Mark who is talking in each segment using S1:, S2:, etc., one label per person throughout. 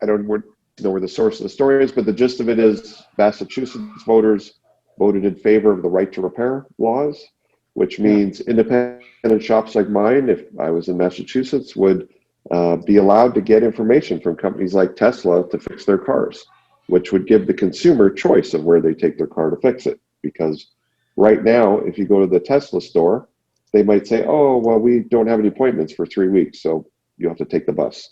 S1: I don't know where the source of the story is, but the gist of it is Massachusetts voters voted in favor of the right to repair laws, which means independent shops like mine, if I was in Massachusetts, would be allowed to get information from companies like Tesla to fix their cars, which would give the consumer choice of where they take their car to fix it. Because right now, if you go to the Tesla store, they might say, oh, well, we don't have any appointments for 3 weeks, so you have to take the bus.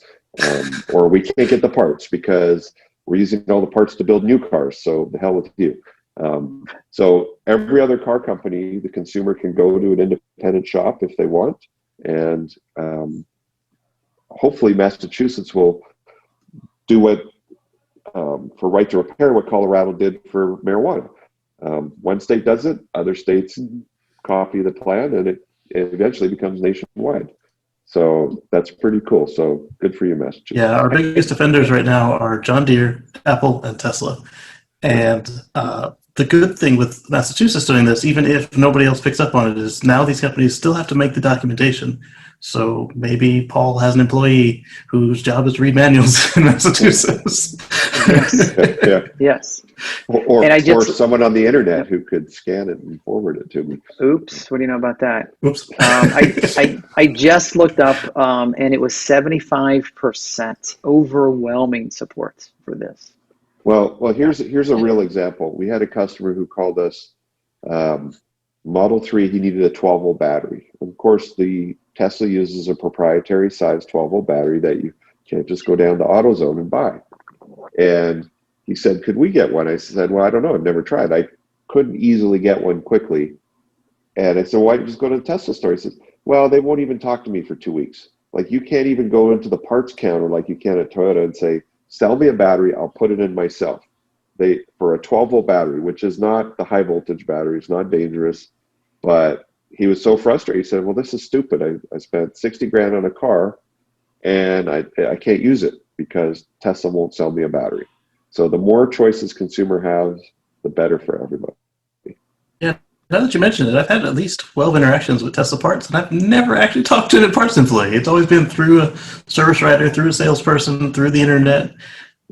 S1: Or we can't get the parts because we're using all the parts to build new cars, so the hell with you. So every other car company, the consumer can go to an independent shop if they want, and hopefully Massachusetts will do what, for right to repair, what Colorado did for marijuana. One state does it, other states copy the plan, and it eventually becomes nationwide. So that's pretty cool. So good for you, Massachusetts.
S2: Yeah, our biggest offenders right now are John Deere, Apple, and Tesla. And the good thing with Massachusetts doing this, even if nobody else picks up on it, is now these companies still have to make the documentation. So maybe Paul has an employee whose job is to read manuals in Massachusetts.
S3: Yes.
S1: Yeah.
S3: Yes.
S1: Or someone on the internet who could scan it and forward it to me.
S3: Oops. What do you know about that?
S2: Oops.
S3: I just looked up, and it was 75% overwhelming support for this.
S1: Well, here's a real example. We had a customer who called us, Model 3, he needed a 12-volt battery. Of course, the Tesla uses a proprietary size 12-volt battery that you can't just go down to AutoZone and buy. And he said, could we get one? I said, well, I don't know. I've never tried. I couldn't easily get one quickly. And I said, why don't you just go to the Tesla store? He says, well, they won't even talk to me for 2 weeks. Like, you can't even go into the parts counter like you can at Toyota and say, sell me a battery, I'll put it in myself. For a 12-volt battery, which is not the high voltage battery, it's not dangerous, but he was so frustrated. He said, well, this is stupid. I spent 60 grand on a car and I can't use it because Tesla won't sell me a battery. So the more choices consumer has, the better for everybody.
S2: Yeah, now that you mention it, I've had at least 12 interactions with Tesla parts, and I've never actually talked to a parts employee. It's always been through a service writer, through a salesperson, through the internet,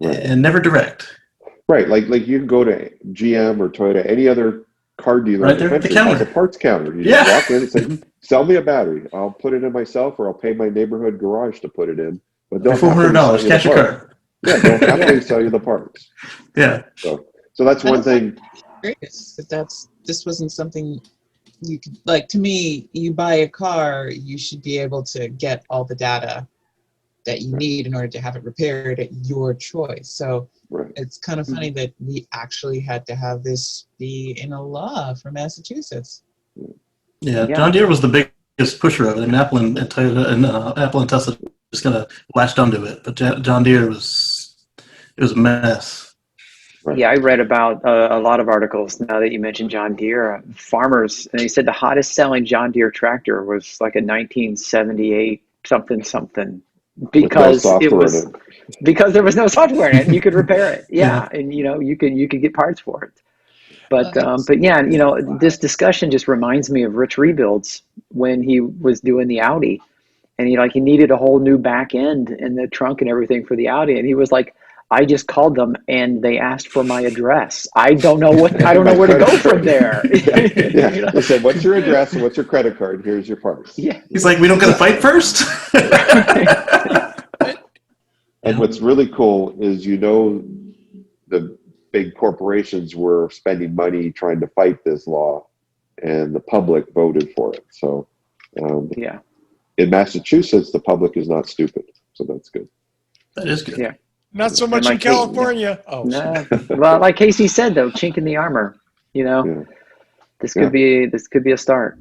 S2: and never direct.
S1: Right, like you can go to GM or Toyota, any other car dealer
S2: right there at the counter.
S1: has a parts counter. You just walk in and say, sell me a battery. I'll put it in myself, or I'll pay my neighborhood garage to put it in. But don't
S2: $400, cash your car.
S1: Yeah, don't have to sell you the parts.
S2: Yeah.
S1: So that's one thing.
S4: This wasn't something you could, like, to me, you buy a car, you should be able to get all the data that you need in order to have it repaired at your choice. So it's kind of funny that we actually had to have this be in a law for Massachusetts.
S2: Yeah, John Deere was the biggest pusher of it. I mean, Apple and Toyota and Apple and Tesla just kind of latched onto it, but John Deere was a mess.
S1: Right.
S3: Yeah, I read about a lot of articles now that you mentioned John Deere. Farmers, and he said the hottest selling John Deere tractor was like a 1978 something because because there was no software in it and you could repair it. Yeah. And you could get parts for it. But yeah, this discussion just reminds me of Rich Rebuilds when he was doing the Audi, and he needed a whole new back end in the trunk and everything for the Audi, and he was like, I just called them and they asked for my address. I don't know where to go from there.
S1: Listen, what's your address and what's your credit card? Here's your parts.
S3: Yeah.
S2: He's like, we don't got to fight first.
S1: And what's really cool is, the big corporations were spending money trying to fight this law, and the public voted for it. So in Massachusetts, the public is not stupid. So that's good.
S2: That is good.
S3: Yeah.
S5: Not so much in California.
S3: No. Well, like Casey said, though, chink in the armor. This could be a start.